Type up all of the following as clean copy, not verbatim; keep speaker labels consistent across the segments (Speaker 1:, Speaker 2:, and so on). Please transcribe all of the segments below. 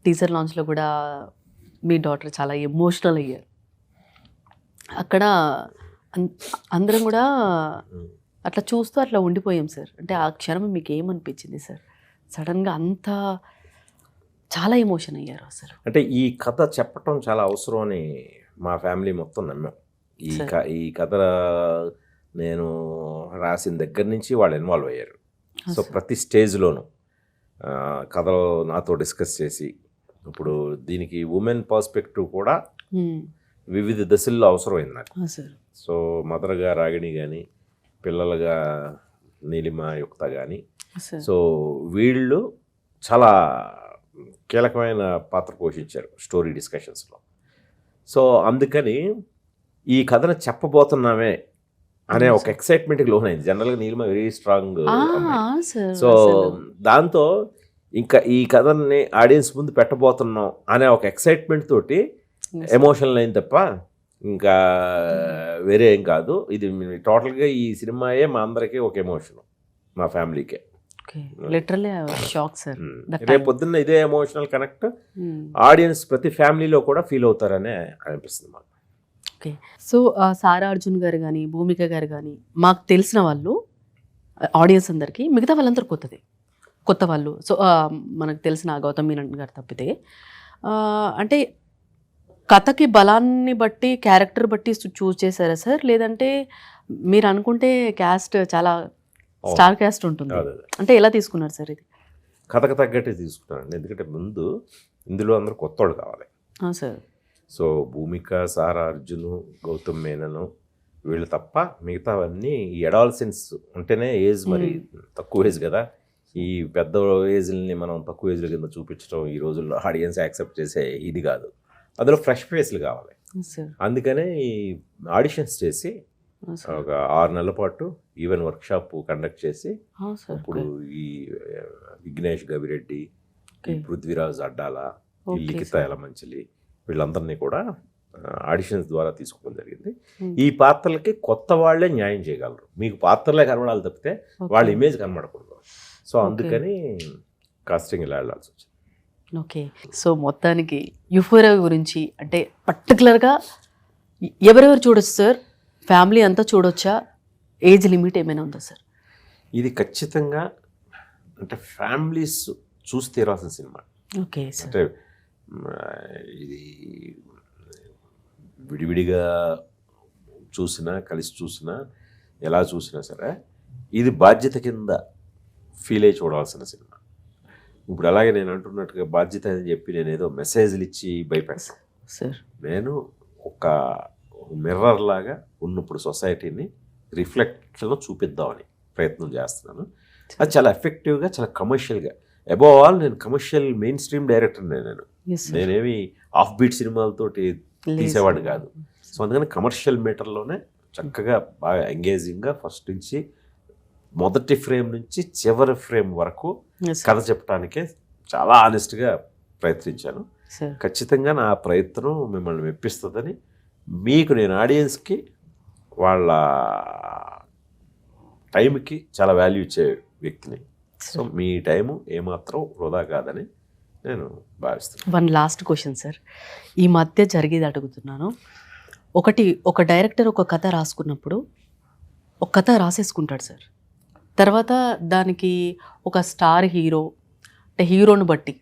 Speaker 1: Teaser లాంచ్లో కూడా మీ daughter చాలా emotional అయ్యారు. అక్కడ అందరం కూడా అట్లా చూస్తూ అట్లా ఉండిపోయాం సార్. అంటే ఆ క్షణం మీకు ఏమనిపించింది సార్? సడన్గా అంత చాలా ఎమోషన్ అయ్యారు అసలు.
Speaker 2: అంటే ఈ కథ చెప్పటం చాలా అవసరం అని మా ఫ్యామిలీ మొత్తం నమ్మాం. ఈ కథ నేను రాసిన దగ్గర నుంచి వాళ్ళు ఇన్వాల్వ్ అయ్యారు. సో ప్రతి స్టేజ్లోనూ కథలో నాతో డిస్కస్ చేసి, ఇప్పుడు దీనికి ఉమెన్ పర్స్పెక్టివ్ కూడా వివిధ దశల్లో అవసరమైంది నాకు. సో మదర్గా రాగిణి కానీ, పిల్లలుగా నీలిమ యుక్త కానీ, సో వీళ్ళు చాలా కీలకమైన పాత్ర పోషించారు స్టోరీ డిస్కషన్స్లో. సో అందుకని ఈ కథను చెప్పబోతున్నామే అనే ఒక ఎక్సైట్మెంట్కి లోనైంది. జనరల్గా నీలిమ వెరీ స్ట్రాంగ్. సో దాంతో ఇంకా ఈ కథని ఆడియన్స్ ముందు పెట్టబోతున్నాం అనే ఒక ఎక్సైట్మెంట్ తోటి ఎమోషనల్ అయింది తప్ప ఇంకా వేరే ఏం కాదు. ఇది టోటల్గా ఈ సినిమాయే మా అందరికీ ఒక ఎమోషన్, మా ఫ్యామిలీకే.
Speaker 1: Literally shock sir.
Speaker 2: రేపు పొద్దున్న ఇదే ఎమోషనల్ కనెక్ట్ ఆడియన్స్ ప్రతి ఫ్యామిలీలో కూడా ఫీల్ అవుతారనే అనిపిస్తుంది మాకు.
Speaker 1: ఓకే. సో సారా అర్జున్ గారు కానీ, భూమిక గారు కానీ, మాకు తెలిసిన వాళ్ళు ఆడియన్స్ అందరికీ, మిగతా వాళ్ళందరూ కొత్త వాళ్ళు. సో మనకు తెలిసిన గౌతమ్ మీనన్ గారు తప్పితే, అంటే కథకి బలాన్ని బట్టి, క్యారెక్టర్ బట్టి చూస్ చేశారా సార్? లేదంటే మీరు అనుకుంటే క్యాస్ట్ చాలా స్టార్ క్యాస్ట్ ఉంటుంది, అంటే ఎలా తీసుకున్నారు సార్? ఇది
Speaker 2: కథకు తగ్గట్టే తీసుకున్నాను. ఎందుకంటే ముందు ఇందులో అందరూ కొత్త వాళ్ళు కావాలి
Speaker 1: సార్.
Speaker 2: సో భూమిక, సారా అర్జును, గౌతమ్ మేనను వీళ్ళు తప్ప మిగతావన్నీ ఈ అడాలసెన్స్ ఉంటేనే ఏజ్ మరి తక్కువ ఏజ్ కదా. ఈ పెద్ద ఏజ్ని మనం తక్కువ ఏజ్ల కింద చూపించడం ఈ రోజుల్లో ఆడియన్స్ యాక్సెప్ట్ చేసే ఇది కాదు. అందులో ఫ్రెష్ ఫేస్లు కావాలి. అందుకనే ఈ ఆడిషన్స్ చేసి ఒక 6 నెలల పాటు ఈవెన్ వర్క్షాప్ కండక్ట్ చేసి, ఇప్పుడు ఈ విఘ్నేష్ గవిరెడ్డి, పృథ్వీరాజ్ అడ్డాల, ఈ లిఖిత యలమంచిలి వీళ్ళందరినీ కూడా ఆడిషన్స్ ద్వారా తీసుకోవడం జరిగింది. ఈ పాత్రలకి కొత్త వాళ్ళే న్యాయం చేయగలరు. మీకు పాత్రలే కనబడాలి తప్పితే వాళ్ళ ఇమేజ్ కనబడకూడదు. సో అందుకని కాస్టింగ్ ఇలా వెళ్ళాల్సి వచ్చింది.
Speaker 1: ఓకే. సో మొత్తానికి యూఫోరియా గురించి అంటే పర్టికులర్గా ఎవరెవరు చూడొచ్చు సార్? ఫ్యామిలీ అంతా చూడొచ్చా? ఏజ్ లిమిట్ ఏమైనా ఉందా సార్?
Speaker 2: ఇది ఖచ్చితంగా అంటే ఫ్యామిలీస్ చూసి తీరాల్సిన సినిమా.
Speaker 1: Okay sir.
Speaker 2: అంటే ఇది విడివిడిగా చూసినా, కలిసి చూసినా, ఎలా చూసినా సరే ఇది బాధ్యత కింద ఫీల్ అయ్యి చూడాల్సిన సినిమా. ఇప్పుడు అలాగే నేను అంటున్నట్టుగా బాధ్యత అని చెప్పి నేను ఏదో మెసేజ్లు ఇచ్చి భయపెడతాను
Speaker 1: సార్.
Speaker 2: నేను ఒక మిర్రర్ లాగా ఉన్నప్పుడు సొసైటీని రిఫ్లెక్షన్లో చూపిద్దామని ప్రయత్నం చేస్తున్నాను. అది చాలా ఎఫెక్టివ్గా, చాలా కమర్షియల్గా. అబోవ్ ఆల్ నేను కమర్షియల్ మెయిన్ స్ట్రీమ్ డైరెక్టర్. నేనేమి ఆఫ్ బీట్ సినిమాలతోటి తీసేవాడు కాదు. సో అందుకని కమర్షియల్ మీటర్లోనే చక్కగా బాగా ఎంగేజింగ్గా ఫస్ట్ నుంచి మొదటి ఫ్రేమ్ నుంచి చివరి ఫ్రేమ్ వరకు కథ చెప్పడానికే చాలా ఆనెస్ట్గా ప్రయత్నించాను. ఖచ్చితంగా నా ప్రయత్నం మిమ్మల్ని మెప్పిస్తుందని, మీకు నేను ఆడియన్స్కి వాళ్ళ టైంకి చాలా వాల్యూ ఇచ్చే వ్యక్తిని. సో మీ టైము ఏమాత్రం వృధా కాదని నేను భావిస్తున్నాను.
Speaker 1: వన్ లాస్ట్ క్వశ్చన్ సార్, ఈ మధ్య జరిగేది అడుగుతున్నాను. ఒక డైరెక్టర్ ఒక కథ రాసుకున్నప్పుడు ఒక కథ రాసేసుకుంటాడు సార్. తర్వాత దానికి ఒక స్టార్ హీరో అంటే హీరోని బట్టి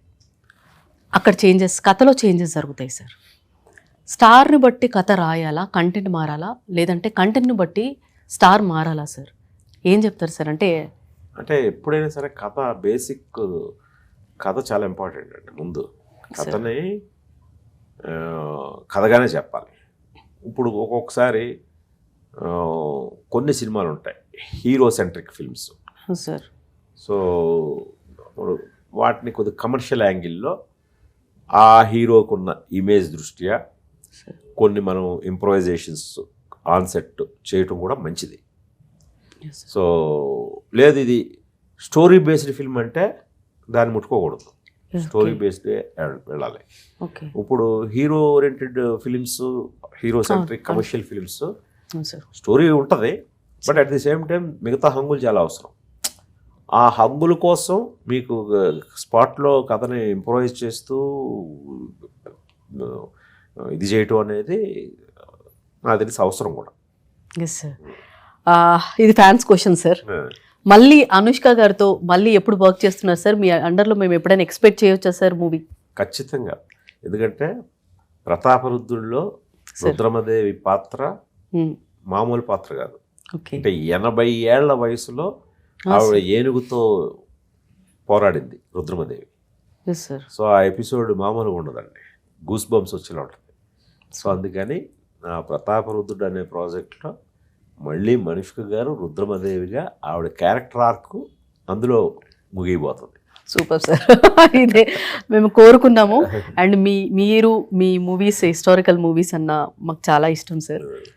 Speaker 1: అక్కడ కథలో చేంజెస్ జరుగుతాయి సార్. స్టార్ని బట్టి కథ రాయాలా, కంటెంట్ మారాలా, లేదంటే కంటెంట్ని బట్టి స్టార్ మారాలా సార్? ఏం చెప్తారు సార్? అంటే
Speaker 2: ఎప్పుడైనా సరే కథ బేసిక్ కథ చాలా ఇంపార్టెంట్ అండి. ముందు కథని కథగానే చెప్పాలి. ఇప్పుడు ఒక్కొక్కసారి కొన్ని సినిమాలు ఉంటాయి hero centric films
Speaker 1: sir.
Speaker 2: So వాటిని కొద్ది కమర్షియల్ యాంగిల్లో ఆ హీరోకున్న ఇమేజ్ దృష్ట్యా కొన్ని మనం ఇంప్రొవైజేషన్స్ ఆన్సెట్ చేయటం కూడా మంచిది. సో లేదు ఇది స్టోరీ బేస్డ్ ఫిల్మ్ అంటే దాన్ని ముట్టుకోకూడదు, స్టోరీ బేస్డ్ వెళ్ళాలి. ఇప్పుడు hero oriented films, hero centric commercial films story ఉంటుంది, but at the same time మిగతా హంగులు చాలా అవసరం. ఆ హంగుల కోసం మీకు స్పాట్లో కథని ఇంప్రూవైజ్ చేస్తూ ఇది చేయటం అనేది నాకు తెలిసి అవసరం కూడా.
Speaker 1: Yes sir. ఇది ఫ్యాన్స్ క్వశ్చన్ సార్. మళ్ళీ అనుష్క గారితో మళ్ళీ ఎప్పుడు వర్క్ చేస్తున్నారు సార్? మీ అండర్లో మేము ఎప్పుడైనా ఎక్స్పెక్ట్ చేయొచ్చా సార్ మూవీ?
Speaker 2: ఖచ్చితంగా. ఎందుకంటే ప్రతాపరుద్రుల్లో రుద్రమదేవి పాత్ర మామూలు పాత్ర కాదు.
Speaker 1: ఓకే.
Speaker 2: అంటే 80 ఏళ్ల వయసులో ఆవిడ ఏనుగుతో పోరాడింది రుద్రమదేవి.
Speaker 1: Yes sir.
Speaker 2: సో ఆ ఎపిసోడ్ మామూలుగా ఉండదండి, గూస్ బంప్స్ వచ్చేలా ఉంటుంది. సో అందుకని నా ప్రతాపరుద్రుడు అనే ప్రాజెక్ట్లో మళ్ళీ అనుష్క గారు రుద్రమదేవిగా ఆవిడ క్యారెక్టర్ ఆర్క్ అందులో ముగిపోతుంది.
Speaker 1: Super sir. ఇదే మేము కోరుకున్నాము. అండ్ మీరు మీ మూవీస్ హిస్టారికల్ మూవీస్ అన్న మాకు చాలా ఇష్టం సార్.